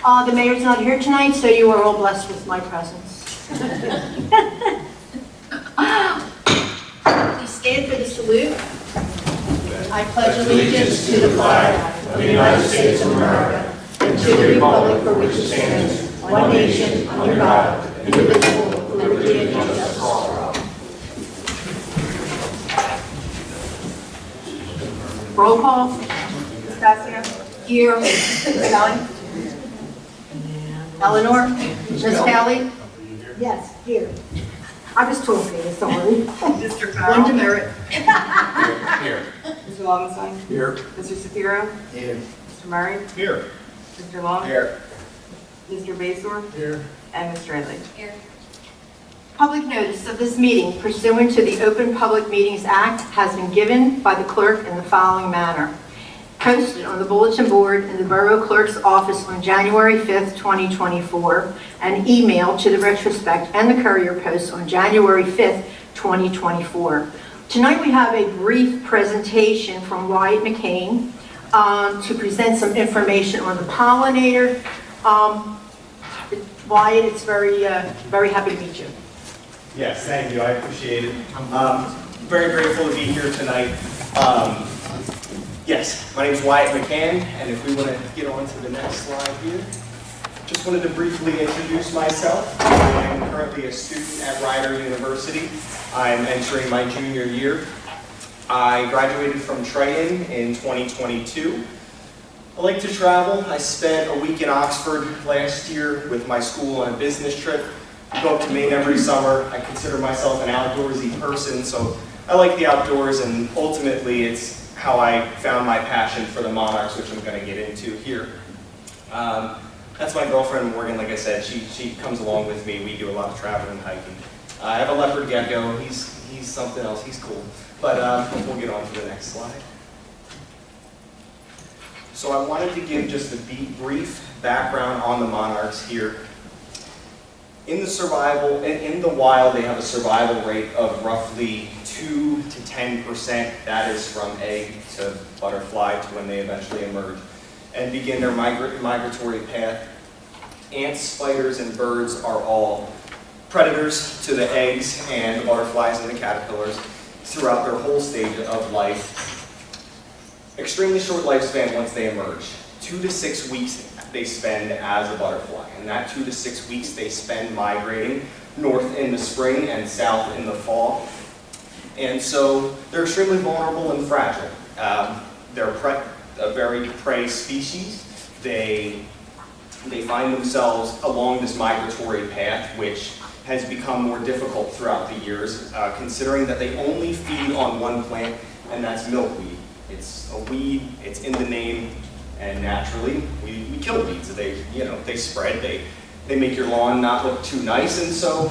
The mayor's not here tonight, so you are all blessed with my presence. Please stand for the salute. I pledge allegiance to the flag of the United States of America and to the republic for which it stands, one nation, under God, indivisible, with liberty and justice for all. Roll call. Ms. Bassio? Here. Ms. Kelly? Eleanor? Ms. Kelly? Yes, here. I was talking, sorry. Mr. Farrell? One demerit. Here. Mr. Longenstein? Here. Mr. Shapiro? Here. Mr. Murray? Here. Mr. Long? Here. Mr. Basor? Here. And Ms. Straley? Here. Public notice of this meeting pursuant to the Open Public Meetings Act has been given by the clerk in the following manner. Posted on the bulletin board in the Borough Clerk's office on January 5th, 2024, and emailed to the Retrospect and the Courier Post on January 5th, 2024. Tonight we have a brief presentation from Wyatt McCain to present some information on the pollinator. Wyatt, it's very happy to meet you. Yes, thank you. I appreciate it. Very grateful to be here tonight. Yes, my name is Wyatt McCann, and if we want to get on to the next slide here, just wanted to briefly introduce myself. I am currently a student at Rider University. I'm entering my junior year. I graduated from Triton in 2022. I like to travel. I spent a week in Oxford last year with my school on a business trip. I go up to Maine every summer. I consider myself an outdoorsy person, so I like the outdoors, and ultimately it's how I found my passion for the monarchs, which I'm going to get into here. That's my girlfriend, Morgan. Like I said, she comes along with me. We do a lot of traveling and hiking. I have a leopard gecko. He's something else. He's cool. But we'll get on to the next slide. So I wanted to give just a brief background on the monarchs here. In the wild, they have a survival rate of roughly 2 to 10%. That is from egg to butterfly to when they eventually emerge and begin their migratory path. Ants, spiders, and birds are all predators to the eggs and the butterflies and the caterpillars throughout their whole stage of life. Extremely short lifespan once they emerge. 2 to 6 weeks they spend as a butterfly, and that 2 to 6 weeks they spend migrating north in the spring and south in the fall. And so they're extremely vulnerable and fragile. They're a very prey species. They find themselves along this migratory path, which has become more difficult throughout the years, considering that they only feed on one plant, and that's milkweed. It's a weed, it's in the name, and naturally we kill weeds. They spread, they make your lawn not look too nice, and so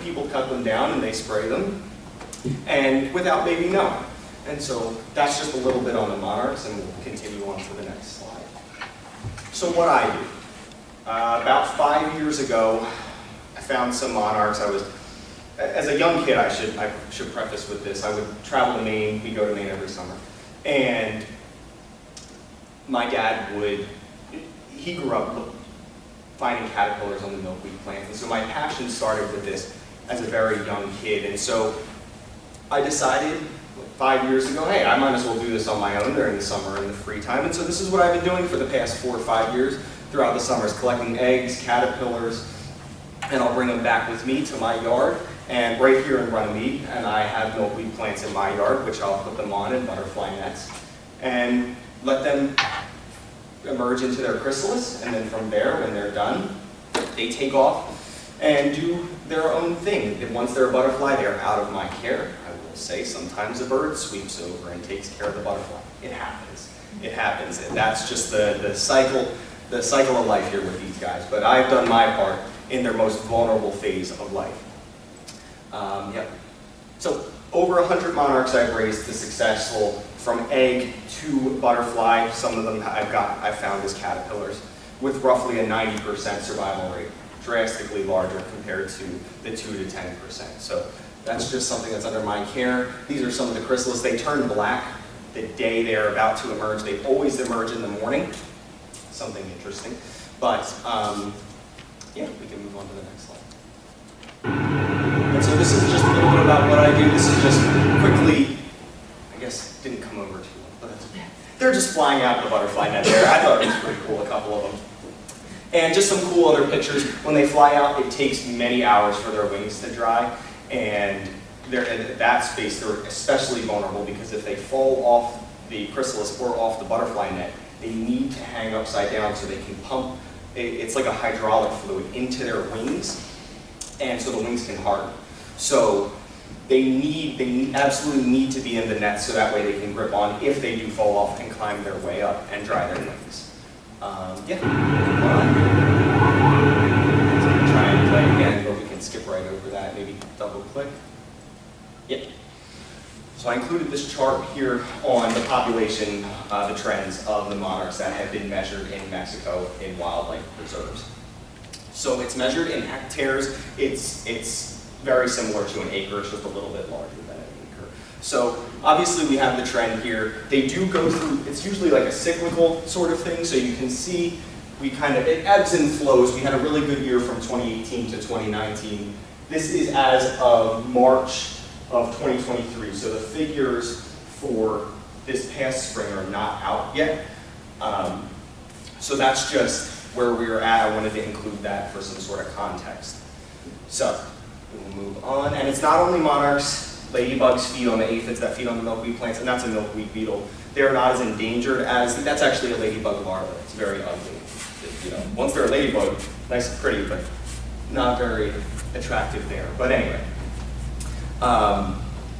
people cut them down and they spray them, and without maybe knowing. And so that's just a little bit on the monarchs, and we'll continue on to the next slide. So what I do, about 5 years ago, I found some monarchs. As a young kid, I should preface with this, I would travel to Maine. We go to Maine every summer. And my dad he grew up finding caterpillars on the milkweed plants. And so my passion started with this as a very young kid. And so I decided 5 years ago, hey, I might as well do this on my own during the summer in the free time. And so this is what I've been doing for the past 4 or 5 years throughout the summers, collecting eggs, caterpillars, and I'll bring them back with me to my yard. And right here in Runnemede, and I have milkweed plants in my yard, which I'll put them on in butterfly nets, and let them emerge into their chrysalis, and then from there, when they're done, they take off and do their own thing. And once they're a butterfly, they're out of my care. I will say sometimes a bird sweeps over and takes care of the butterfly. It happens. It happens. And that's just the cycle of life here with these guys. But I've done my part in their most vulnerable phase of life. So over 100 monarchs I've raised to successful from egg to butterfly. Some of them I've found as caterpillars with roughly a 90% survival rate, drastically larger compared to the 2 to 10%. So that's just something that's under my care. These are some of the chrysalis. They turn black the day they're about to emerge. They always emerge in the morning. something interesting. But yeah, we can move on to the next slide. And so this is just a little bit about what I do. This is just quickly, I guess, didn't come over too well, but that's okay. They're just flying out the butterfly net there. I thought it was pretty cool, a couple of them. And just some cool other pictures. When they fly out, it takes many hours for their wings to dry. And they're in that space, they're especially vulnerable because if they fall off the chrysalis or off the butterfly net, they need to hang upside down so they can pump, it's like a hydraulic fluid into their wings, and so the wings can harden. So they absolutely need to be in the net so that way they can grip on if they do fall off and climb their way up and dry their wings. Yeah, so we can try and play again, but we can skip right over that, maybe double click. Yep. So I included this chart here on the population, the trends of the monarchs that have been measured in Mexico in wildlife preserves. So it's measured in hectares. It's very similar to an acre, it's just a little bit larger than an acre. So obviously we have the trend here. They do go through, it's usually like a cyclical sort of thing, so you can see it ebbs and flows. We had a really good year from 2018 to 2019. This is as of March of 2023, so the figures for this past spring are not out yet. So that's just where we were at. I wanted to include that for some sort of context. So we'll move on, and it's not only monarchs. Ladybugs feed on the aphids that feed on the milkweed plants, and that's a milkweed beetle. They're not as endangered as, that's actually a ladybug larva. It's very ugly. Once they're a ladybug, nice and pretty, but not very attractive there. But anyway.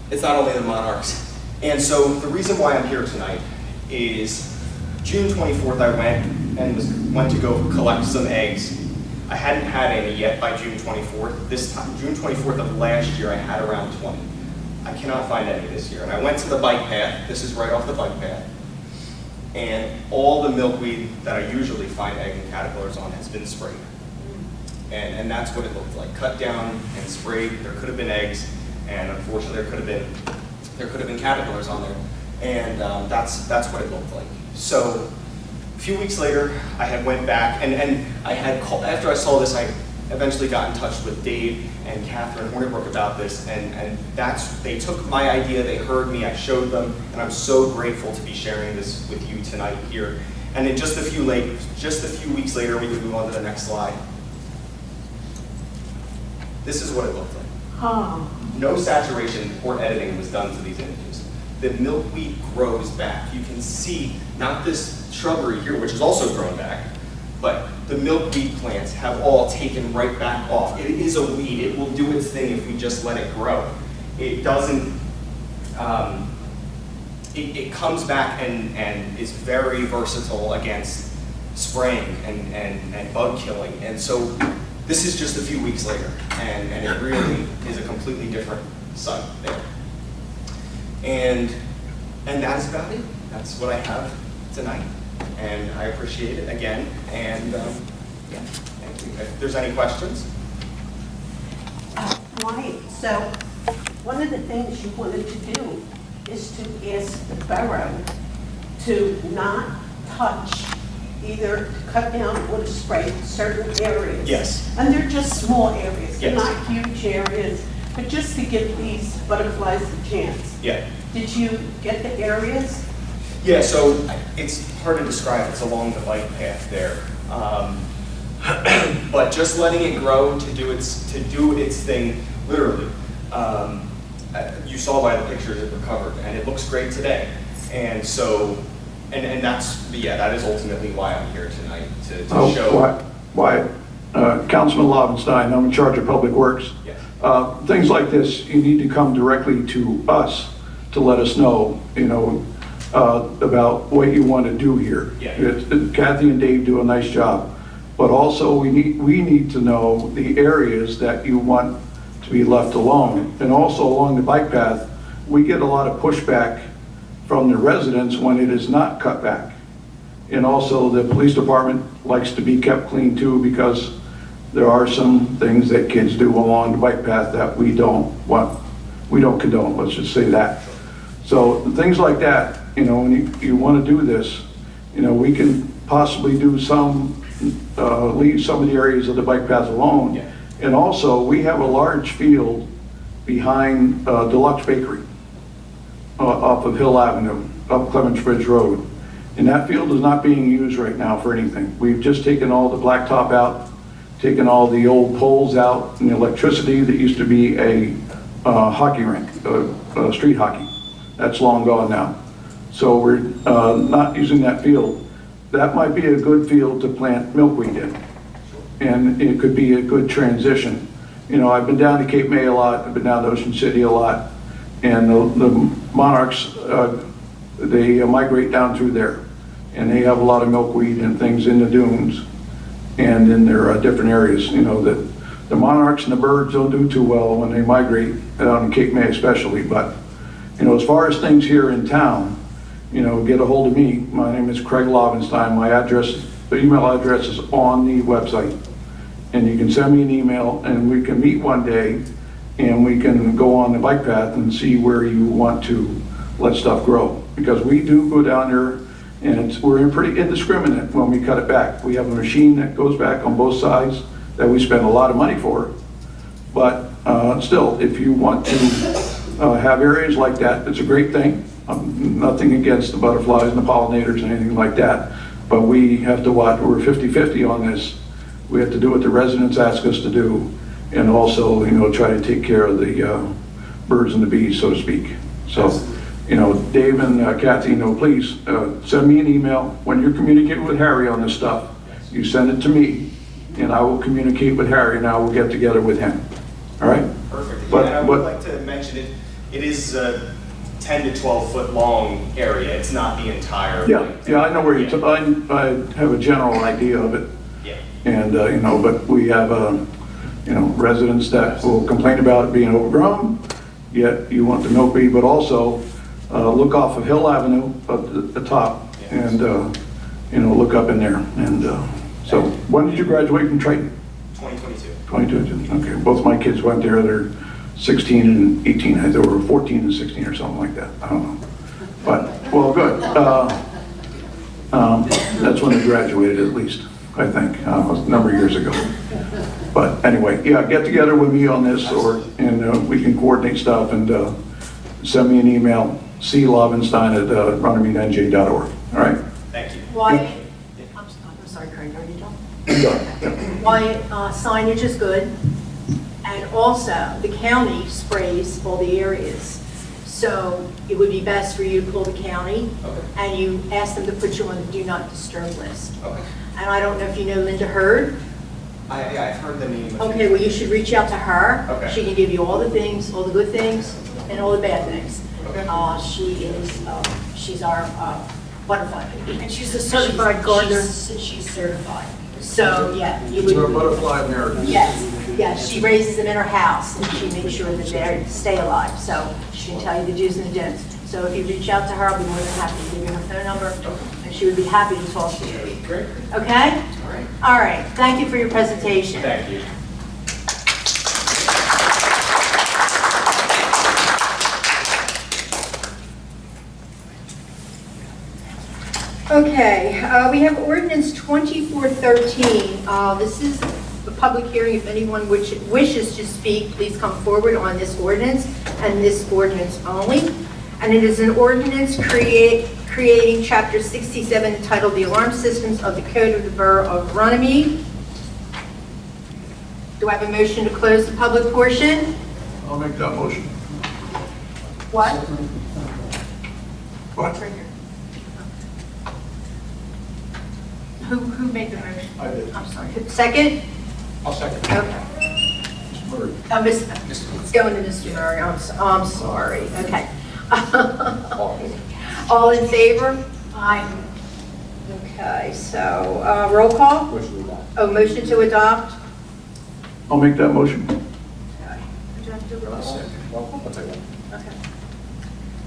It's not only the monarchs. And so the reason why I'm here tonight is June 24th I went to go collect some eggs. I hadn't had any yet by June 24th. This time, June 24th of last year, I had around 20. I cannot find any this year. And I went to the bike path. This is right off the bike path. And all the milkweed that I usually find egg and caterpillars on has been sprayed. And that's what it looked like. Cut down and sprayed. There could have been eggs. And unfortunately, there could have been caterpillars on there, and that's what it looked like. So a few weeks later, I had went back, and I had called, after I saw this, I eventually got in touch with Dave and Catherine Hornibrook about this, and they took my idea, they heard me, I showed them, and I'm so grateful to be sharing this with you tonight here. And in just a few weeks later, we can move on to the next slide. This is what it looked like. Oh. No saturation or editing was done to these images. The milkweed grows back. You can see not this shrubbery here, which is also grown back, but the milkweed plants have all taken right back off. It is a weed. It will do its thing if we just let it grow. It doesn't, it comes back and is very versatile against spraying and bug killing. And so this is just a few weeks later, and it really is a completely different site there. And that is about it. That's what I have tonight, and I appreciate it again. And yeah, thank you. If there's any questions? Right, so one of the things you wanted to do is to ask the borough to not touch, either cut down or to spray certain areas. Yes. And they're just small areas, they're Yes. not huge areas, but just to give these butterflies a chance. Yeah. Did you get the areas? Yeah, so it's hard to describe. It's along the bike path there. But just letting it grow to do its thing, literally. You saw by the pictures it recovered, and it looks great today. And so, and that is ultimately why I'm here tonight, to show. Councilman Lovenstein, I'm in charge of Public Works. Yeah. Things like this, you need to come directly to us to let us know, about what you want to do here. Yeah. Kathy and Dave do a nice job, but also we need to know the areas that you want to be left alone. And also along the bike path, we get a lot of pushback from the residents when it is not cut back. And also the police department likes to be kept clean too, because there are some things that kids do along the bike path that we don't condone, let's just say that. So things like that, when you want to do this, we can possibly do some, leave some of the areas of the bike path alone. Yeah. And also, we have a large field behind Deluxe Bakery off of Hill Avenue, up Clements Bridge Road. And that field is not being used right now for anything. We've just taken all the blacktop out, taken all the old poles out, and the electricity that used to be a hockey rink, street hockey. That's long gone now. So we're not using that field. That might be a good field to plant milkweed in. And it could be a good transition. You know, I've been down to Cape May a lot, I've been down to Ocean City a lot, and the monarchs, they migrate down through there. And they have a lot of milkweed and things in the dunes and in their different areas. You know, that the monarchs and the birds don't do too well when they migrate out in Cape May especially. But, you know, as far as things here in town, you know, get a hold of me. My name is Craig Lovenstein. My address, the email address is on the website. And you can send me an email and we can meet one day and we can go on the bike path and see where you want to let stuff grow. Because we do go down there and we're pretty indiscriminate when we cut it back. We have a machine that goes back on both sides that we spend a lot of money for. But still, if you want to have areas like that, it's a great thing. Nothing against the butterflies and the pollinators and anything like that. But we have to watch, we're 50-50 on this. We have to do what the residents ask us to do and also, you know, try to take care of the birds and the bees, so to speak. So, you know, Dave and Kathy, you know, please send me an email. When you're communicating with Harry on this stuff, you send it to me and I will communicate with Harry and I will get together with him. All right? Perfect. But- And I but- would like to mention it is a 10 to 12 foot long area. It's not the entire. Yeah, I know where you're, I have a general idea of it. Yeah. And, you know, but we have, you know, residents that will complain about it being overgrown, yet you want the milkweed, but also look off of Hill Avenue at the top and, you know, look up in there. And so when did you graduate from Triton? 2022. 22, okay. Both my kids went there. They're 16 and 18. They were 14 and 16 or something like that. I don't know. But, well, good. That's when they graduated at least, I think, a number of years ago. But anyway, yeah, get together with me on this and we can coordinate stuff and send me an email, clovenstein@runnemede.nj.org. All right? Thank you. Wyatt, I'm sorry, Craig, are you done? Yeah. Wyatt, signage is good, and also the county sprays all the areas. So it would be best for you to call the county Okay. and you ask them to put you on the do not disturb list. Okay. And I don't know if you know Linda Hurd. I've heard the name. Okay, well, you should reach out to her. Okay. She can give you all the things, all the good things and all the bad things. Okay. She's our butterfly lady, and she's a certified gardener. She's certified. So, yeah, you would. butterfly American. Yes, she raises them in her house, and she makes sure that they stay alive. So she can tell you the do's and the don'ts. So if you reach out to her, I'll be more than happy to give you her phone number, and she would be happy to talk to you. Great. Okay? All right. All right, thank you for your presentation. Thank you. Okay, we have ordinance 2413. This is a public hearing. If anyone wishes to speak, please come forward on this ordinance and this ordinance only. And it is an ordinance creating Chapter 67 entitled The Alarm Systems of the Code of the Borough of Runnemede. Do I have a motion to close the public portion? I'll make that motion. What? What? Right here. Who made the motion? I did. I'm sorry. Second? I'll second. Okay. It's going to Mr. Murray. I'm sorry. Okay. All in favor? Aye. Okay, so roll call? Oh, motion to adopt? I'll make that motion. Okay. Do you have to do roll I'll call? second. Well, I'll tell you what. Okay.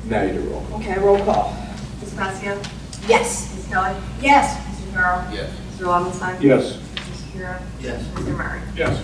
Now you do roll. Okay, roll call. Ms. Gracia? Yes. Ms. Kelly? Yes. Mr. Carroll? Yes. Mr. Lovenstein? Yes. Mr. Kira? Yes. Mr. Murray? Yes.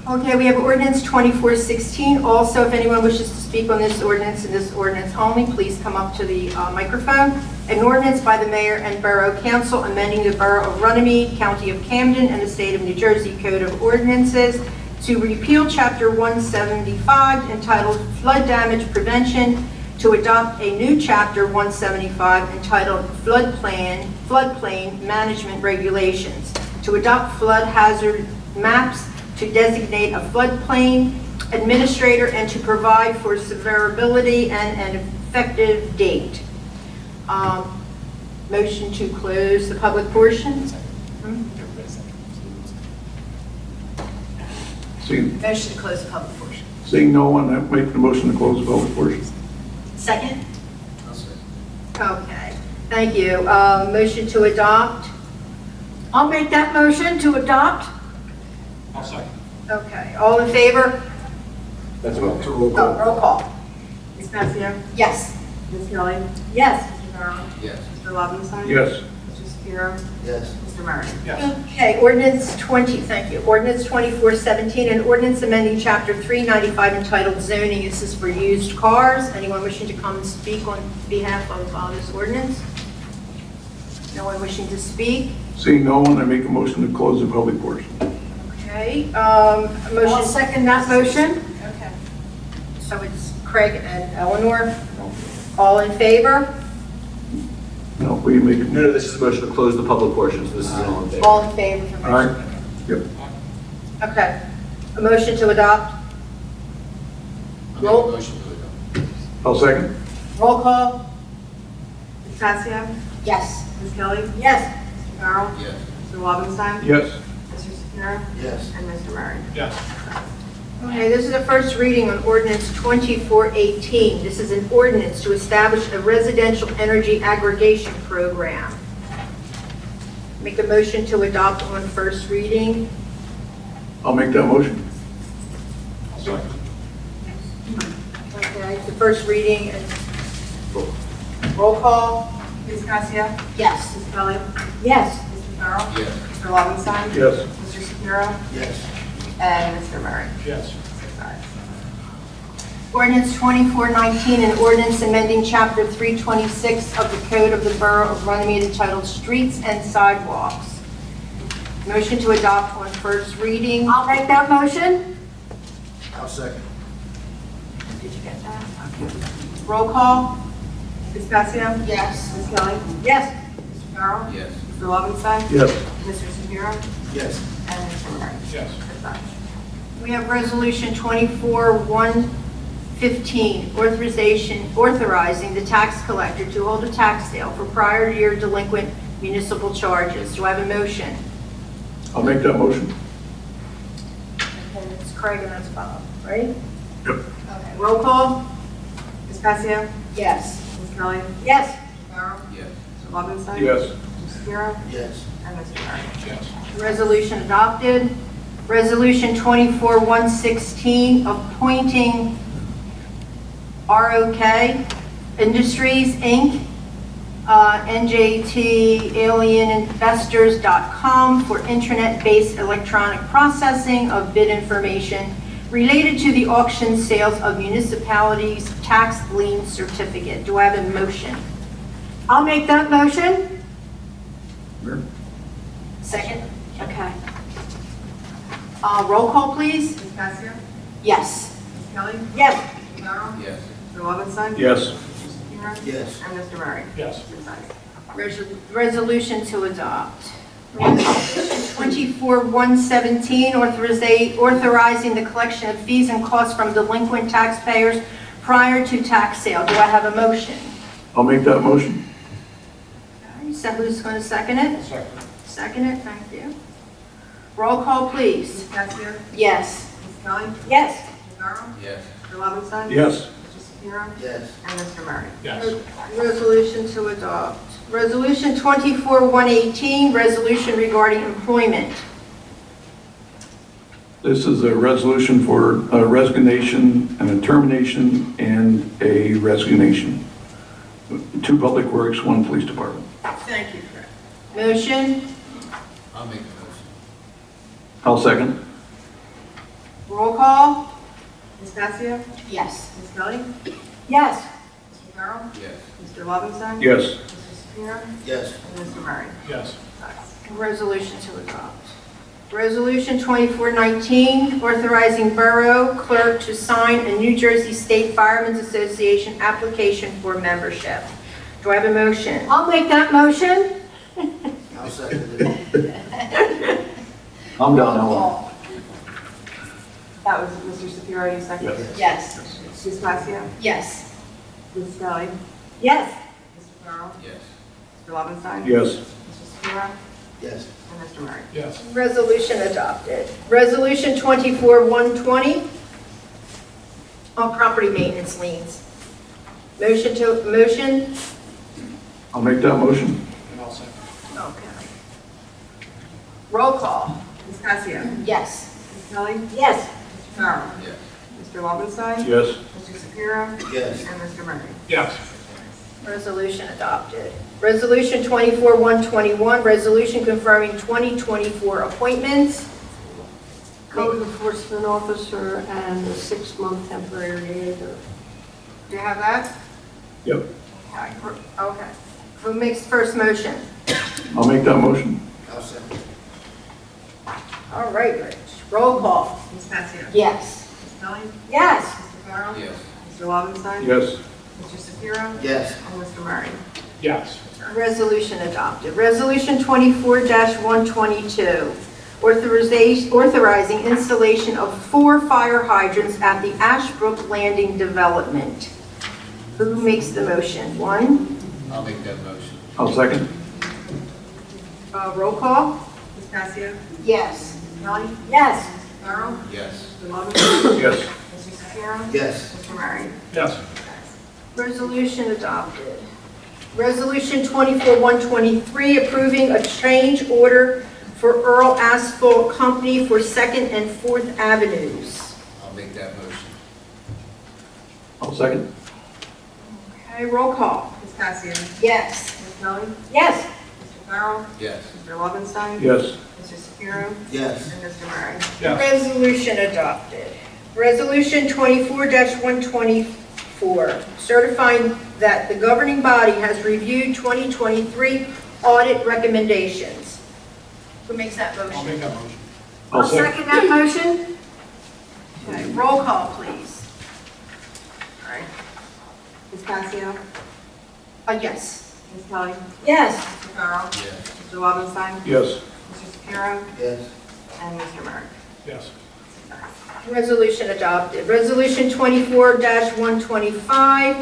Okay, we have ordinance 2416. Also, if anyone wishes to speak on this ordinance and this ordinance only, please come up to the microphone. An ordinance by the mayor and borough council amending the Borough of Runnemede, County of Camden, and the State of New Jersey Code of Ordinances to repeal Chapter 175 entitled Flood Damage Prevention, to adopt a new Chapter 175 entitled Floodplain Management Regulations, to adopt flood hazard maps, to designate a floodplain administrator, and to provide for severability and an effective date. Motion to close the public portion? Motion to close the public portion. Seeing no one, I make the motion to close the public portion. Second? Okay, thank you. Motion to adopt? I'll make that motion to adopt. I'll second. Okay, all in favor? That's a roll Oh, call. roll call. Ms. Gracia? Yes. Ms. Kelly? Yes. Mr. Borough? Yes. Mr. Lobenstein? Yes. Mr. Shapiro? Yes. Mr. Murray? Yes. Okay, ordinance 20, thank you. Ordinance 2417, an ordinance amending Chapter 395 entitled zoning. This is for used cars. Anyone wishing to come and speak on behalf of this ordinance? No one wishing to speak? Seeing no one, I make a motion to close the public portion. Okay, motion. I'll second that motion. Okay. So it's Craig and Eleanor. All in favor? No, we make, No, this is a motion to close the public portion, so this is all in favor. All in favor for all motion? right, yep. Okay. A motion to adopt? Roll. I'll second. Roll call? Ms. Gracia? Yes. Ms. Kelly? Yes. Mr. Borough? Yes. Mr. Lobenstein? Yes. Mr. Shapiro? Yes. And Mr. Murray? Yes. Okay, this is the first reading on ordinance 2418. This is an ordinance to establish a residential energy aggregation program. Make a motion to adopt on first reading. I'll make that motion. I'll second. Okay, it's the first reading and roll call? Ms. Gracia? Yes. Ms. Kelly? Yes. Mr. Borough? Yes. Mr. Lobenstein? Yes. Mr. Shapiro? Yes. And Mr. Murray? Yes. 6 ayes. Ordinance 2419, an ordinance amending Chapter 326 of the Code of the Borough of Runnemede entitled Streets and Sidewalks. Motion to adopt on first reading. I'll make that motion. I'll second. Did you get that? Roll call? Ms. Gracia? Yes. Ms. Kelly? Yes. Mr. Borough? Yes. Mr. Lobenstein? Yes. Mr. Shapiro? Yes. And Mr. Murray? Yes. 6 ayes. We have Resolution 24-115, authorizing the tax collector to hold a tax sale for prior year delinquent municipal charges. Do I have a motion? I'll make that motion. Okay, it's Craig and that's Bob, right? Yep. Okay, roll call? Ms. Gracia? Yes. Ms. Kelly? Yes. Mr. Borough? Yes. Mr. Lobenstein? Yes. Mr. Shapiro? Yes. And Mr. Murray? Yes. Resolution adopted. Resolution 24-116, appointing ROK Industries, Inc., njtalieninvestors.com for internet-based electronic processing of bid information related to the auction sales of municipalities' tax lien certificate. Do I have a motion? I'll make that motion. Mayor? Second? Okay. Roll call, please. Ms. Gracia? Yes. Ms. Kelly? Yes. Mr. Borough? Yes. Mr. Lobenstein? Yes. Mr. Shapiro? Yes. And Mr. Murray? Yes. 6 ayes. Resolution to adopt. Resolution 24-117, authorizing the collection of fees and costs from delinquent taxpayers prior to tax sale. Do I have a motion? I'll make that motion. Okay, so who's going to second it? Second. Second it, thank you. Roll call, please. Ms. Gracia? Yes. Ms. Kelly? Yes. Mr. Borough? Yes. Mr. Lobenstein? Yes. Mr. Shapiro? Yes. And Mr. Murray? Yes. Resolution to adopt. Resolution 24-118, resolution regarding employment. This is a resolution for a resignation and a termination and a resignation. 2 public works, 1 police department. Thank you, Fred. Motion? I'll make the motion. I'll second. Roll call? Ms. Gracia? Yes. Ms. Kelly? Yes. Mr. Borough? Yes. Mr. Lobenstein? Yes. Mr. Shapiro, Yes. and Mr. Murray. Yes. Resolution to adopt. Resolution 2419, authorizing Borough Clerk to sign a New Jersey State Firemen's Association application for membership. Do I have a motion? I'll make that motion. I'll second it. I'm Roll done, Ellen. call. That was Mr. Shapiro, you seconded? Yes. Ms. Gracia, Yes. Ms. Scully, Yes. Mr. Farrell, Yes. Mr. Lobenstein. Yes. Mr. Shapiro, Yes. and Mr. Murray. Yes. Resolution adopted. Resolution 24-120, on property maintenance liens. Motion? I'll make that motion. And I'll second. Okay. Roll call. Ms. Gracia, Yes. Ms. Scully, Yes. Mr. Farrell, Yes. Mr. Lobenstein. Yes. Mr. Shapiro, Yes. and Mr. Murray. Yes. Resolution adopted. Resolution 24-121, resolution confirming 2024 appointments. Code enforcement officer and a 6-month temporary aider. Do you have that? Yep. Okay. Who makes the first motion? I'll make that motion. I'll second. All right, Rich. Roll call. Ms. Gracia, Yes. Ms. Scully, Yes. Mr. Farrell, Yes. Mr. Lobenstein. Yes. Mr. Shapiro, Yes. and Mr. Murray. Yes. Resolution adopted. Resolution 24-122, authorizing installation of 4 fire hydrants at the Ashbrook Landing Development. Who makes the motion? One. I'll make that motion. I'll second. Roll call. Ms. Gracia, Yes. Ms. Scully, Yes. Mr. Farrell, Yes. Mr. Lobenstein. Yes. Mr. Shapiro, Yes. Mr. Murray. Yes. Resolution adopted. Resolution 24-123, approving a change order for Earl Asphalt Company for 2nd and 4th Avenues. I'll make that motion. I'll second. Okay, roll call. Ms. Gracia, Yes. Ms. Scully, Yes. Mr. Farrell, Yes. Mr. Lobenstein. Yes. Mr. Shapiro, Yes. and Mr. Murray. Yes. Resolution adopted. Resolution 24-124, certifying that the governing body has reviewed 2023 audit recommendations. Who makes that I'll motion? make that motion. I'll second. that motion. Okay, roll call, please. All right. Ms. Gracia, Yes. Ms. Kelly, Yes. Mr. Farrell, Yes. Mr. Lobenstein, Yes. Mr. Shapiro, Yes. and Mr. Murray. Yes. Resolution adopted. Resolution 24-125,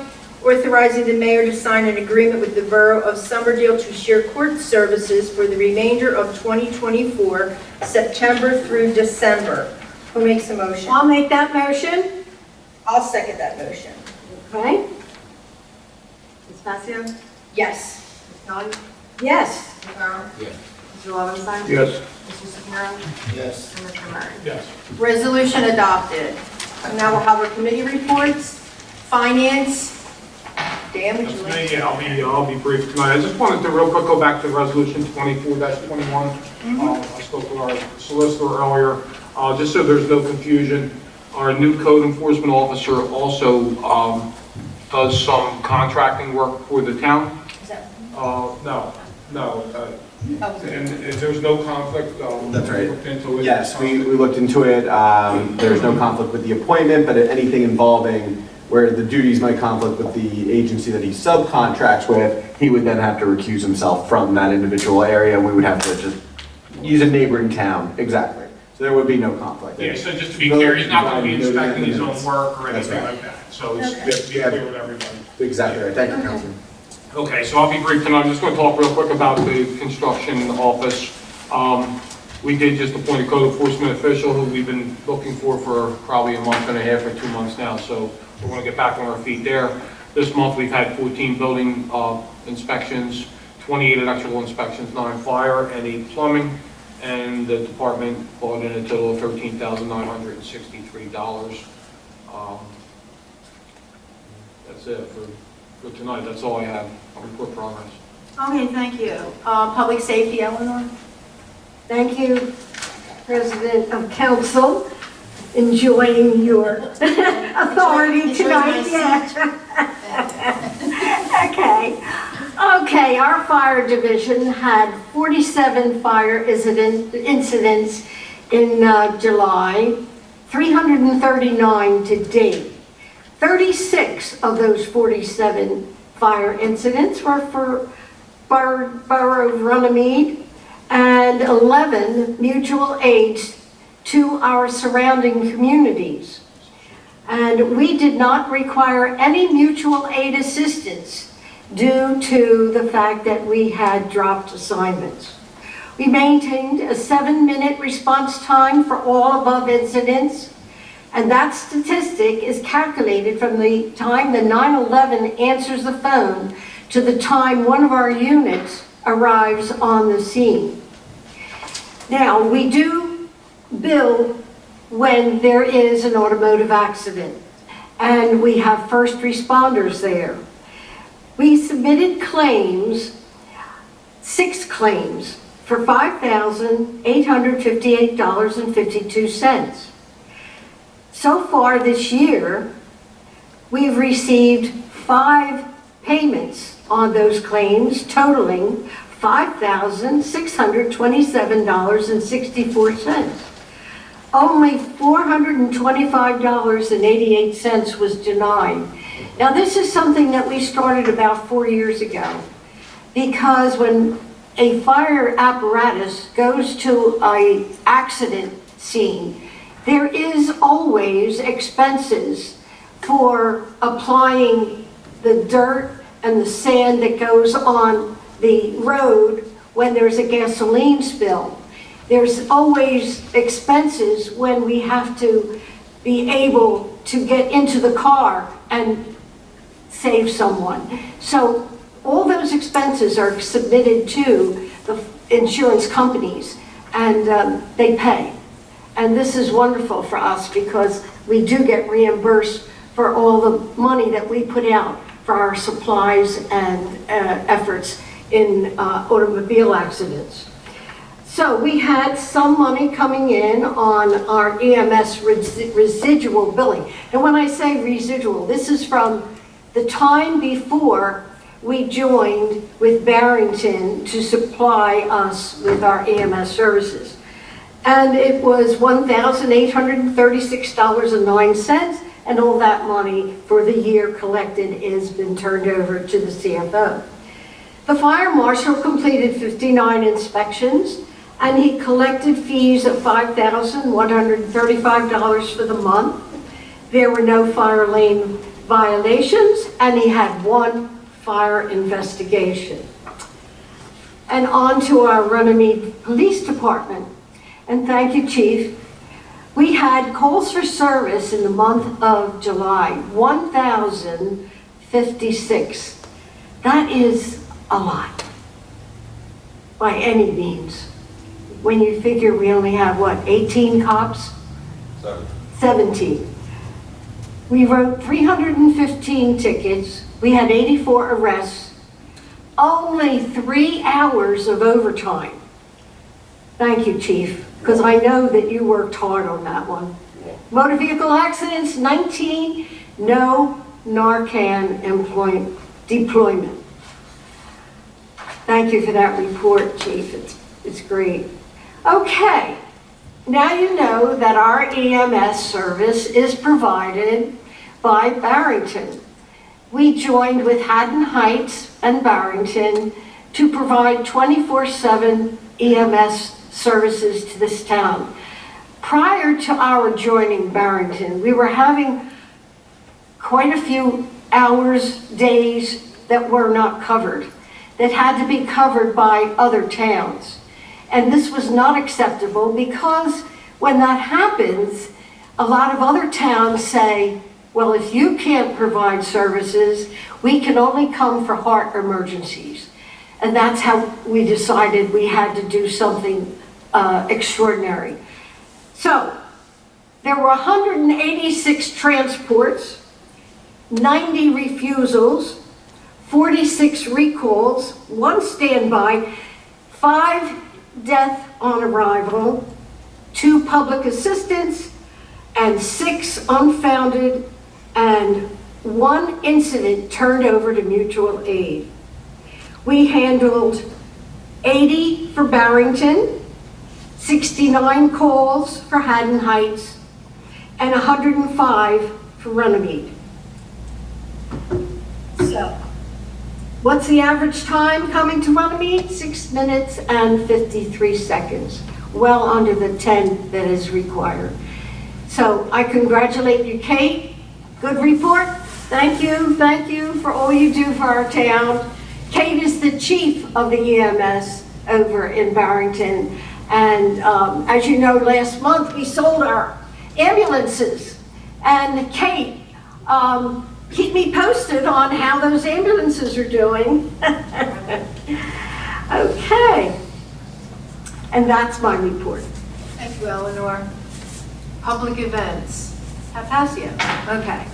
authorizing the mayor to sign an agreement with the Borough of Somerdale to share court services for the remainder of 2024, September through December. Who makes the motion? I'll make that motion. I'll second that motion. Okay. Ms. Gracia, Ms. Yes. Kelly, Yes. Mr. Farrell, Yes. Mr. Lobenstein. Yes. Mr. Shapiro, Yes. and Mr. Murray. Yes. Resolution adopted. Now we'll have our committee reports. Finance. Dan, would you That's like? me. Yeah, I'll be brief tonight. I just wanted to real quick go back to Resolution 24-21. I spoke to our solicitor earlier. Just so there's no confusion, our new code enforcement officer also does some contracting work for the town. Is that- No. oh, And if there's no conflict, That's right. looked into it. Yes, we looked into it. There's no conflict with the appointment, but anything involving where the duties might conflict with the agency that he subcontracts with, he would then have to recuse himself from that individual area. We would have to just use a neighboring town. Exactly. So there would be no conflict. Yeah, so just to be clear, he's not going to be inspecting his own work or That's anything right. like that. So it's Okay. just to be clear with everybody. Exactly right. Thank you, Councilman. Okay, so I'll be brief tonight. I'm just going to talk real quick about the construction office. We did just appoint a code enforcement official who we've been looking for probably a month and a half or 2 months now. So we're going to get back on our feet there. This month, we've had 14 building inspections, 28 electrical inspections, 9 fire, and 8 plumbing. And the department brought in a total of $13,963. That's it for tonight. That's all I have. I'll report progress. Okay, thank you. Public safety, Eleanor? Thank you, President of Council, enjoying your authority Enjoy tonight. my Yeah. Okay. Okay, our fire division had 47 fire incidents in July, 339 to date. 36 of those 47 fire incidents were for Borough of Runnemede, and 11 mutual aids to our surrounding communities. And we did not require any mutual aid assistance due to the fact that we had dropped assignments. We maintained a 7-minute response time for all above incidents, and that statistic is calculated from the time the 911 answers the phone to the time one of our units arrives on the scene. Now, we do bill when there is an automotive accident, and we have first responders there. We submitted claims, 6 claims, for $5,858.52. So far this year, we've received 5 payments on those claims, totaling $5,627.64. Only $425.88 was denied. Now, this is something that we started about 4 years ago, because when a fire apparatus goes to an accident scene, there is always expenses for applying the dirt and the sand that goes on the road when there's a gasoline spill. There's always expenses when we have to be able to get into the car and save someone. So all those expenses are submitted to the insurance companies, and they pay. And this is wonderful for us because we do get reimbursed for all the money that we put out for our supplies and efforts in automobile accidents. So we had some money coming in on our EMS residual billing. And when I say residual, this is from the time before we joined with Barrington to supply us with our EMS services. And it was $1,836.09, and all that money for the year collected has been turned over to the CFO. The fire marshal completed 59 inspections, and he collected fees of $5,135 for the month. There were no fire lane violations, and he had 1 fire investigation. And on to our Runnemede Police Department. And thank you, Chief. We had calls for service in the month of July, 1,056. That is a lot, by any means. When you figure we only have, what, 18 cops? 17. We wrote 315 tickets. We had 84 arrests. Only 3 hours of overtime. Thank you, Chief, because I know that you worked hard on that one. Motor vehicle accidents, 19. No Narcan deployment. Thank you for that report, Chief. It's great. Okay, now you know that our EMS service is provided by Barrington. We joined with Haddon Heights and Barrington to provide 24/7 EMS services to this town. Prior to our joining Barrington, we were having quite a few hours, days that were not covered, that had to be covered by other towns. And this was not acceptable because when that happens, a lot of other towns say, well, if you can't provide services, we can only come for heart emergencies. And that's how we decided we had to do something extraordinary. So there were 186 transports, 90 refusals, 46 recalls, 1 standby, 5 death on arrival, 2 public assistance, and 6 unfounded, and 1 incident turned over to mutual aid. We handled 80 for Barrington, 69 calls for Haddon Heights, and 105 for Runnemede. So, what's the average time coming to Runnemede? 6 minutes and 53 seconds, well under the 10 that is required. So I congratulate you, Kate. Good report. Thank you for all you do for our town. Kate is the chief of the EMS over in Barrington. And as you know, last month we sold our ambulances. And Kate, keep me posted on how those ambulances are doing. Okay. And that's my report. Thank you, Eleanor. Public events. Papasio. Okay.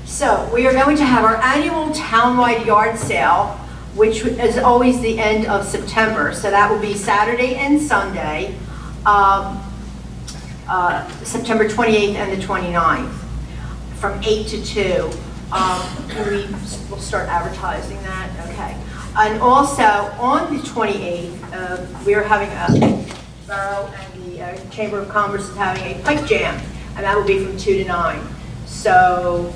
So we are going to have our annual townwide yard sale, which is always the end of September. So that will be Saturday and Sunday, September 28th and the 29th, from 8 to 2. We will start advertising that. Okay. And also on the 28th, we are having a Borough and the Chamber of Commerce is having a pipe jam, and that will be from 2 to 9. So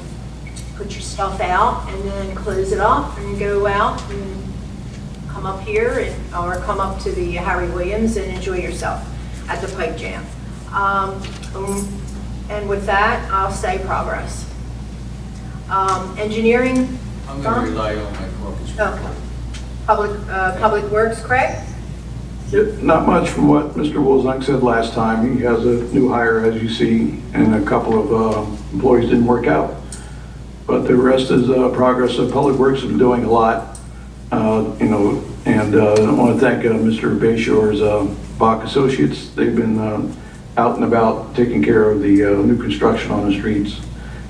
put your stuff out and then close it up and go out and come up here or come up to the Harry Williams and enjoy yourself at the pipe jam. And with that, I'll say progress. Engineering. I'm going to rely on my caucus report. Public Works, Craig? Yeah, not much from what Mr. Woolsunk said last time. He has a new hire, as you see, and a couple of employees didn't work out. But the rest is progress. Public Works have been doing a lot, and I want to thank Mr. Bayshore's Bach Associates. They've been out and about taking care of the new construction on the streets.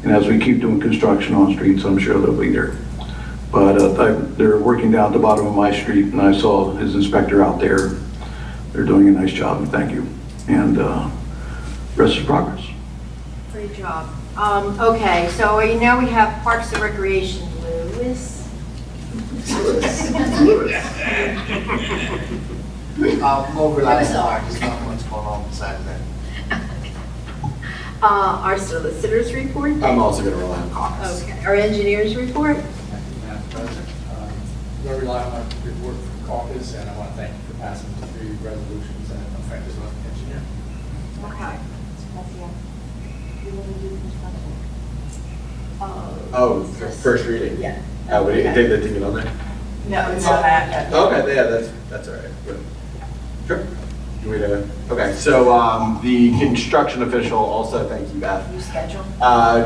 And as we keep doing construction on streets, I'm sure they'll be there. But they're working down at the bottom of my street, and I saw his inspector out there. They're doing a nice job, and thank you. And rest is progress. Great job. Okay, so now we have Parks and Recreation. Lewis? More relaxed park, there's not much going on besides that. Our solicitors report? I'm also going to rely on caucus. Okay, our engineers report? Thank you, Madam President. I rely on my report from caucus, and I want to thank you for passing the 3 resolutions and affect as well as engineer. Okay. Oh, first reading? Yeah. Oh, we didn't take it on there? No, it's on that. Okay, yeah, that's all right. Good. Sure. You want me to? Okay, so the construction official, also thank you, Beth. New schedule?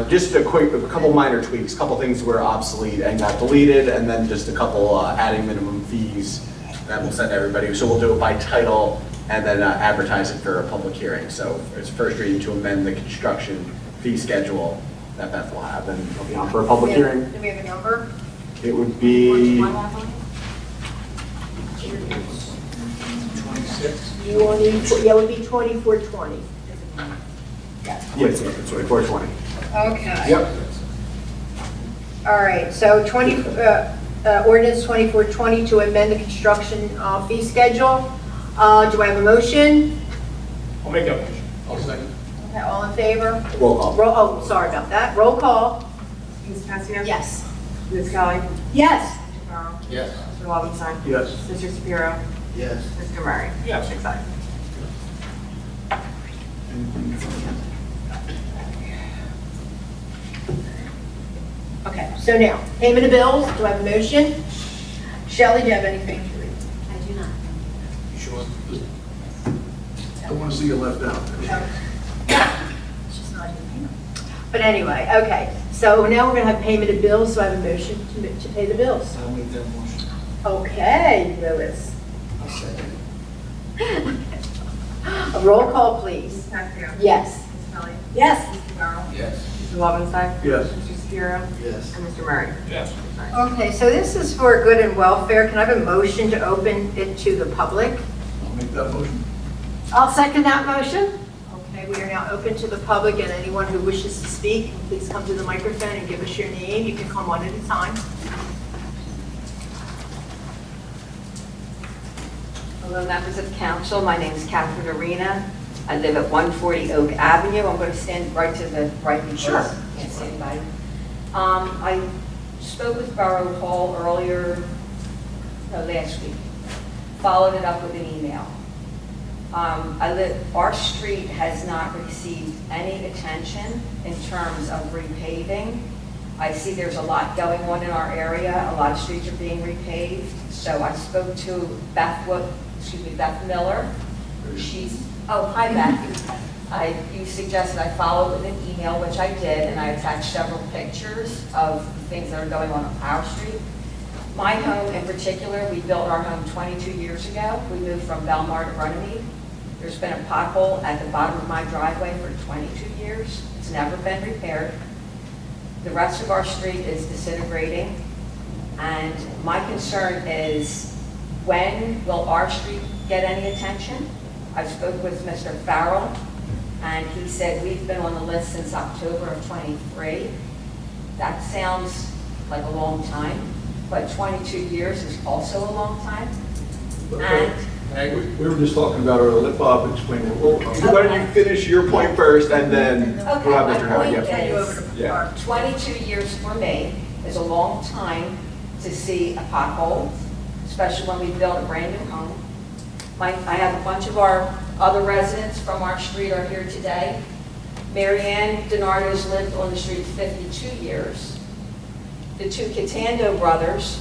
Just a couple minor tweaks, couple things were obsolete and got deleted, and then just a couple adding minimum fees that we'll send to everybody. So we'll do it by title and then advertise it for a public hearing. So it's first reading to amend the construction fee schedule that Beth will have, and it'll be on for a public hearing. Do we have a number? It would be, 26? You want to, yeah, it would be 2420. yes, it's 2420. Okay. Yep. All right, so ordinance 2420 to amend the construction fee schedule. Do I have a motion? I'll make that motion. I'll second. Okay, all in favor? Roll call. Oh, sorry about that. Roll call. Ms. Casio? Yes. Ms. Kelly? Yes. Mr. Carroll? Yes. Mr. Lobenstein? Yes. Mr. Shapiro? Yes. Mr. Murray? Yes. 6 ayes. Okay, so now, payment of bills. Do I have a motion? Shelley, do you have anything to read? I do not. Sure. I want to see you left out. It's just not even. But anyway, okay. So now we're going to have payment of bills. So I have a motion to pay the bills. I'll make that motion. Okay, Lewis. I'll second. A roll call, please. Ms. Casio? Yes. Ms. Kelly? Yes. Mr. Carroll? Yes. Mr. Lobenstein? Yes. Mr. Shapiro? Yes. And Mr. Murray? Yes. 6 ayes. Okay, so this is for good and welfare. Can I have a motion to open it to the public? I'll make that motion. I'll second that motion. Okay, we are now open to the public, and anyone who wishes to speak, please come to the microphone and give us your name. You can come one at a time. Hello, members of council. My name is Catherine Arena. I live at 140 Oak Avenue. I'm going to stand right to the right because I can't see anybody. I spoke with Borough Hall last week. Followed it up with an email. Our street has not received any attention in terms of repaving. I see there's a lot going on in our area. A lot of streets are being repaved. So I spoke to Beth Miller. Hi Beth. You suggested I follow with an email, which I did, and I attached several pictures of things that are going on our street. My home in particular, we built our home 22 years ago. We moved from Belmar to Runnemede. There's been a pothole at the bottom of my driveway for 22 years. It's never been repaired. The rest of our street is disintegrating. And my concern is, when will our street get any attention? I spoke with Mr. Farrell, and he said we've been on the list since October of 23. That sounds like a long time, but 22 years is also a long time. We were just talking about our let Bob explain it. Why don't you finish your point first, and then we'll have Mr. Howard. Yeah. 22 years for me is a long time to see a pothole, especially when we build a brand new home. I have a bunch of our other residents from our street are here today. Mary Ann DiNardo's lived on the street 52 years. The two Catando brothers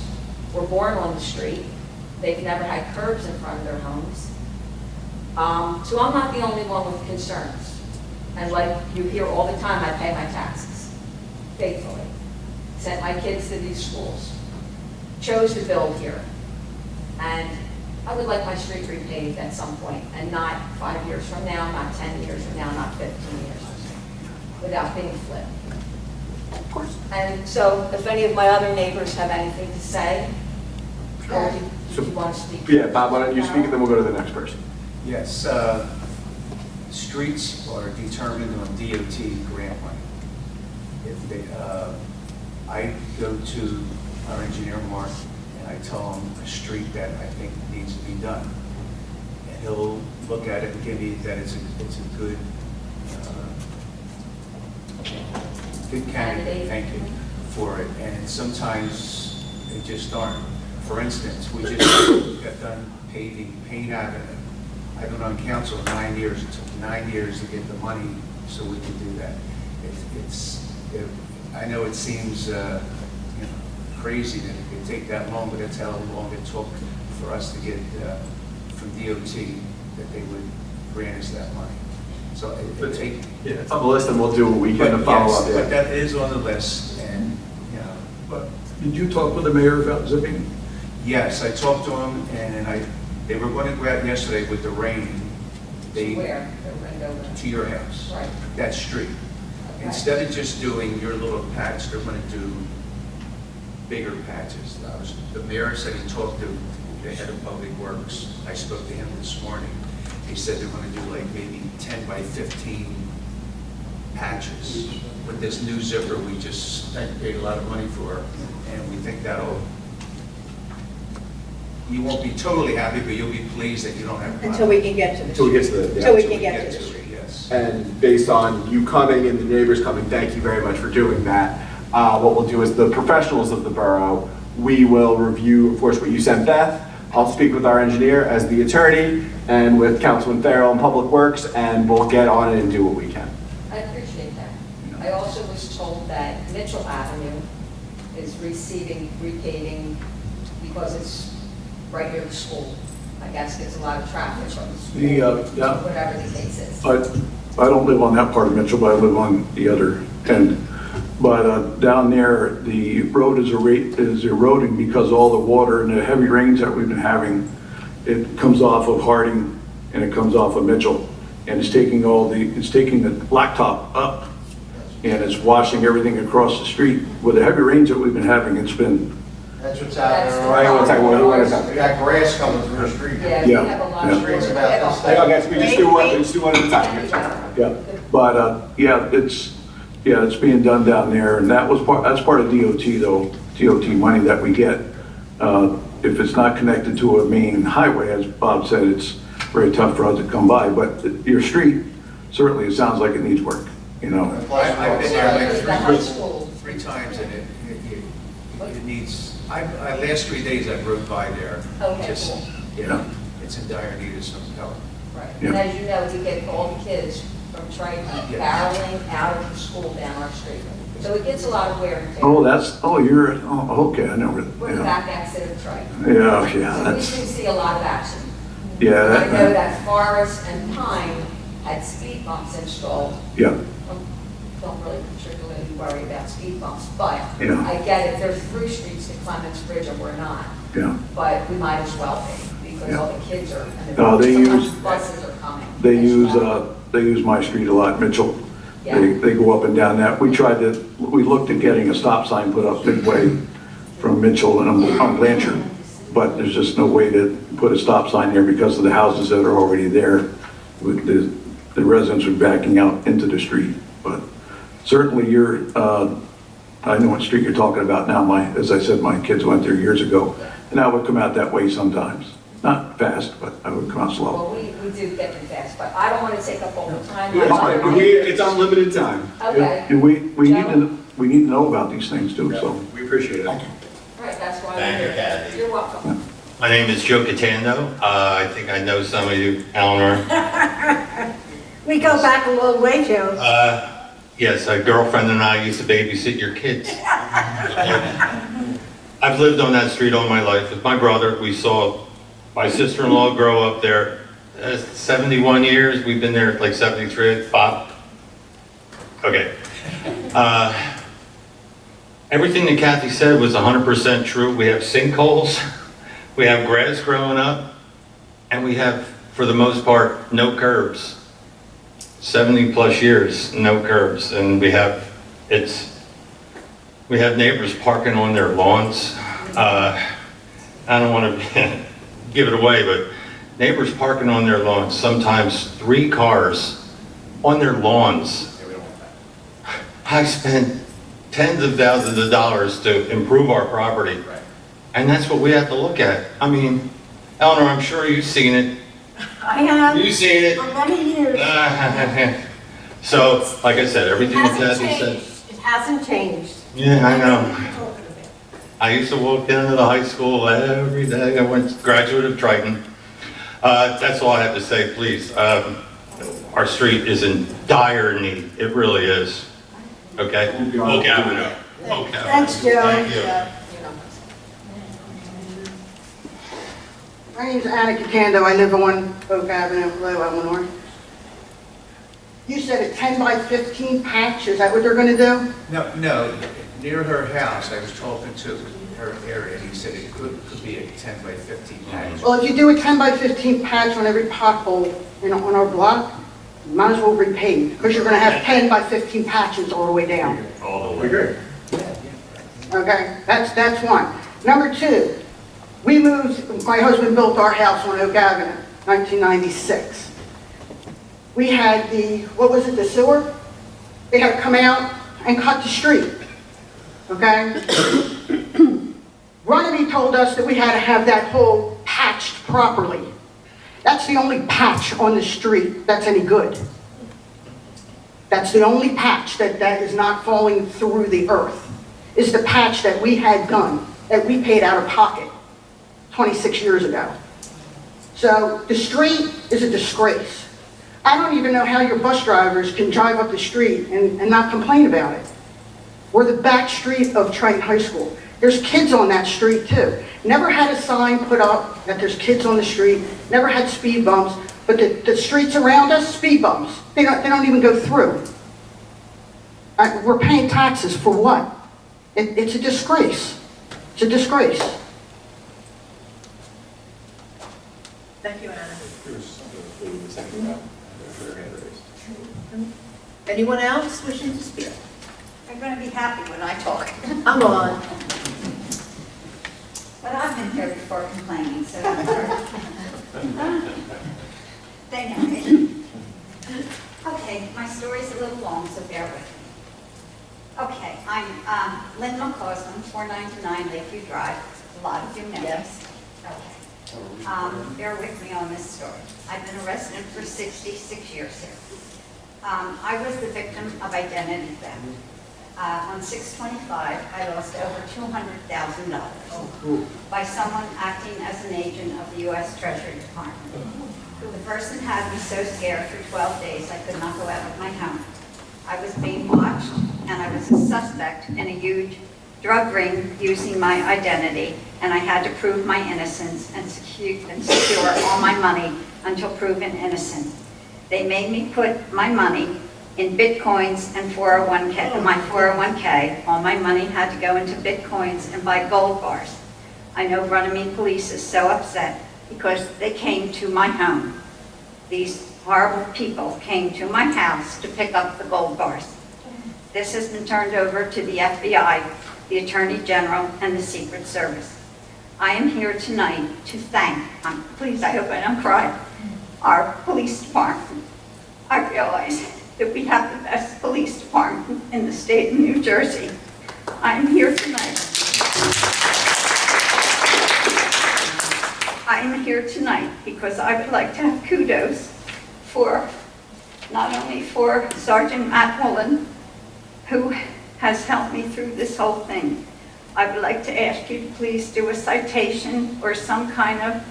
were born on the street. They've never had curbs in front of their homes. So I'm not the only one with concerns. And like you hear all the time, I pay my taxes faithfully. Sent my kids to these schools. Chose to build here. And I would like my street repaved at some point, and not 5 years from now, not 10 years from now, not 15 years from now, without being flipped. Of course. And so if any of my other neighbors have anything to say, or do you want to speak? Yeah, Bob, why don't you speak, and then we'll go to the next person. Yes, streets are determined on DOT grant money. If they, I go to our engineer, Mark, and I tell him a street that I think needs to be done. And he'll look at it and give me that it's a good, good candidate, thank you, for it. And sometimes they just aren't. For instance, we just got done paving Payne Avenue. I've been on council 9 years. It took 9 years to get the money so we could do that. I know it seems crazy that it could take that long, but that's how long it took for us to get from DOT that they would grant us that money. So it's on the list, and we'll do what we can to follow up. But that is on the list, and But did you talk with the mayor about zipping? Yes, I talked to him, and they were going to go out yesterday with the rain. Where? To your house. Right. That street. Okay. Instead of just doing your little patch, they're going to do bigger patches. The mayor said he talked to the head of Public Works. I spoke to him this morning. He said they're going to do like maybe 10 by 15 patches. With this new zipper we just paid a lot of money for, and we think you won't be totally happy, but you'll be pleased that you don't have to. Until we can get to the Until we get to the. Until we can get to the street. Yes. And based on you coming and the neighbors coming, thank you very much for doing that. What we'll do is the professionals of the borough, we will review, of course, what you sent Beth. I'll speak with our engineer as the attorney and with Councilman Farrell and Public Works, and we'll get on it and do what we can. I appreciate that. I also was told that Mitchell Avenue is receiving repaving because it's right near the school. I guess gets a lot of traffic from the school, whatever the case is. I don't live on that part of Mitchell, but I live on the other end. But down there, the road is eroding because of all the water and the heavy rains that we've been having. It comes off of Harding and it comes off of Mitchell, and it's taking the blacktop up, and it's washing everything across the street. With the heavy rains that we've been having, it's been. That's what's happening. Right. We got grass coming through the street. Yeah, we have a lot of Streets about this. Hang on, guys, we just do one at a time. Yeah, but it's being done down there, and that's part of DOT though, DOT money that we get. if it's not connected to a main highway, as Bob said, it's very tough for us to come by, but your street, certainly it sounds like it needs work, you know? I've been there The high like school. three times and it needs, last 3 days I rode by there. Okay, Just, cool. you know, it's in dire need of some help. Right. Yeah. And as you know, we get all the kids from Triton Yeah. barreling out of the school down our street. So it gets a lot of wear and tear. Okay, I know. We're the back exit of Triton. Yeah, So we that's, do see a lot of accident. yeah, And I know that, that Forest and Pine had speed bumps installed. yeah, Don't really particularly worry about speed bumps, but Yeah. I get it, there's through streets to Clements Bridge and we're not. yeah. But we might as well be, because all the kids are, and No, they sometimes use- buses are coming. They as use, well. they use my street a lot, Mitchell. Yeah. They go up and down that. We looked at getting a stop sign put up midway from Mitchell and on Blanchard, but there's just no way to put a stop sign there because of the houses that are already there. With the residents are backing out into the street, but certainly I know what street you're talking about now. As I said, my kids went there years ago, and I would come out that way sometimes. Not fast, but I would come out slow. Well, we do get them fast, but I don't want to take up all the time. Yeah, fine. It's unlimited time. Okay. And we need to know about these things too, so. We appreciate it. Right, that's why Thank we're you, here. Kathy. You're welcome. My name is Joe Catando. I think I know some of you, Eleanor. We go back a long way, Joe. Yes, a girlfriend and I used to babysit your kids. I've lived on that street all my life. With my brother, we saw my sister-in-law grow up there. 71 years, we've been there like 73, Bob. Okay. Everything that Kathy said was 100% true. We have sinkholes, we have grass growing up, and we have, for the most part, no curbs. 70 plus years, no curbs, and we have neighbors parking on their lawns. I don't want to give it away, but neighbors parking on their lawns, sometimes 3 cars on their lawns. I spent tens of thousands of dollars to improve our property, and that's what we have to look at. I mean, Eleanor, I'm sure you've seen it. I have. You've seen it. For many years. So, like I said, everything that Hasn't Kathy said. changed. It hasn't changed. Yeah, I know. I used to walk down to the high school every day. I went graduate of Triton. That's all I have to say, please. Our street is in dire need. It really is. Okay? Oak Avenue. Oak Avenue. Thanks, Joe. Thank you. My name's Anna Catando. I live on Oak Avenue, Borough, Eleanor. You said a 10 by 15 patch, is that what they're going to do? No, near her house, I was talking to her area, and he said it could be a 10 by 15 patch. Well, if you do a 10 by 15 patch on every pothole on our block, you might as well repave, because you're going to have 10 by 15 patches all the way down. All the way. Okay, that's one. Number two, we moved, my husband built our house on Oak Avenue, 1996. We had the sewer? They had to come out and cut the street, okay? Runnemede told us that we had to have that hole patched properly. That's the only patch on the street that's any good. That's the only patch that is not falling through the earth, is the patch that we had done, that we paid out of pocket 26 years ago. So the street is a disgrace. I don't even know how your bus drivers can drive up the street and not complain about it. We're the back street of Triton High School. There's kids on that street too. Never had a sign put up that there's kids on the street, never had speed bumps, but the streets around us, speed bumps. They don't even go through. We're paying taxes for what? It's a disgrace. It's a disgrace. Thank you, Anna. Anyone else wishing to speak? They're going to be happy when I talk. Come on. But I've been here before complaining, so don't worry. They know me. Okay, my story's a little long, so bear with me. Okay, I'm Lynn McCausland, 499 Lakeview Drive. A lot of you know. Yes. Okay. Bear with me on this story. I've been a resident for 66 years here. I was the victim of identity theft. On 6/25, I lost over $200,000 by someone acting as an agent of the U.S. Treasury Department. The person had me so scared for 12 days I could not go out of my home. I was being watched, and I was a suspect in a huge drug ring using my identity, and I had to prove my innocence and secure all my money until proven innocent. They made me put my money in Bitcoins and 401k. My 401k, all my money had to go into Bitcoins and buy gold bars. I know Runnemede police is so upset because they came to my home. These horrible people came to my house to pick up the gold bars. This has been turned over to the FBI, the Attorney General, and the Secret Service. I am here tonight to thank, please, I hope I don't cry, our police department. I realize that we have the best police department in the state of New Jersey. I am here tonight. I am here tonight because I would like to have kudos for, not only for Sergeant Matt Woolen, who has helped me through this whole thing. I would like to ask you to please do a citation or some kind of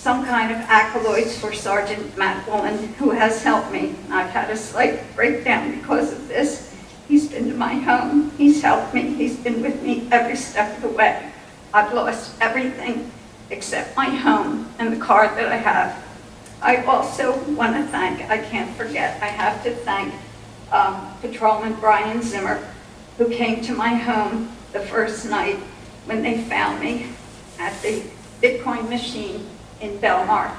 accolades for Sergeant Matt Woolen, who has helped me. I've had a slight breakdown because of this. He's been to my home. He's helped me. He's been with me every step of the way. I've lost everything except my home and the car that I have. I also want to thank, I can't forget, I have to thank Patrolman Brian Zimmer, who came to my home the first night when they found me at the Bitcoin machine in Belmar,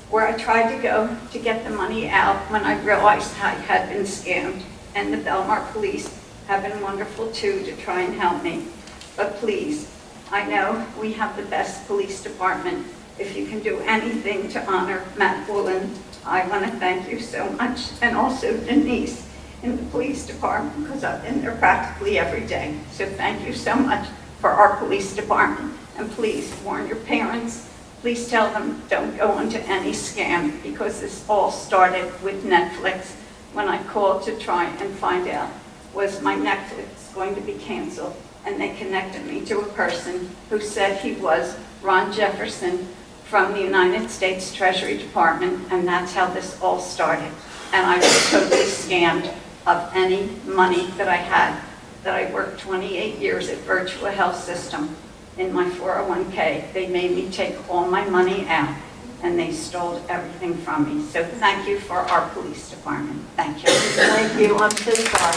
where I tried to go to get the money out when I realized I had been scammed. And the Belmar police have been wonderful too to try and help me. But please, I know we have the best police department. If you can do anything to honor Matt Woolen, I want to thank you so much. And also Denise in the police department, because I've been there practically every day. So thank you so much for our police department. And please warn your parents. Please tell them don't go into any scam, because this all started with Netflix when I called to try and find out was my Netflix going to be canceled. And they connected me to a person who said he was Ron Jefferson from the United States Treasury Department, and that's how this all started. And I was totally scammed of any money that I had, that I worked 28 years at Virtua Health System in my 401k. They made me take all my money out, and they stole everything from me. So thank you for our police department. Thank you. Thank you. I'm so sorry.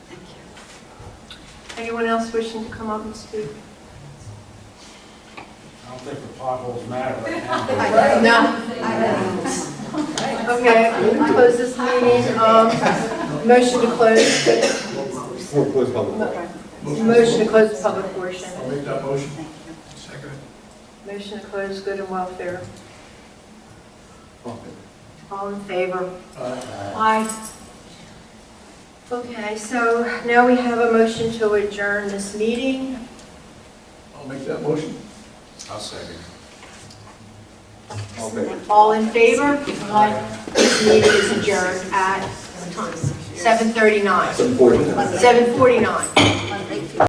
Thank you. Anyone else wishing to come up and speak? I don't think the potholes matter right now. No. Okay, we'll close this meeting. Motion to close. We'll close public. Motion to close the public portion. I'll make that motion. Second. Motion to close good and welfare. All in favor? Aye. Okay, so now we have a motion to adjourn this meeting. I'll make that motion. I'll second. All in favor? Aye. This meeting is adjourned at 7:39. 7:49. 7:49.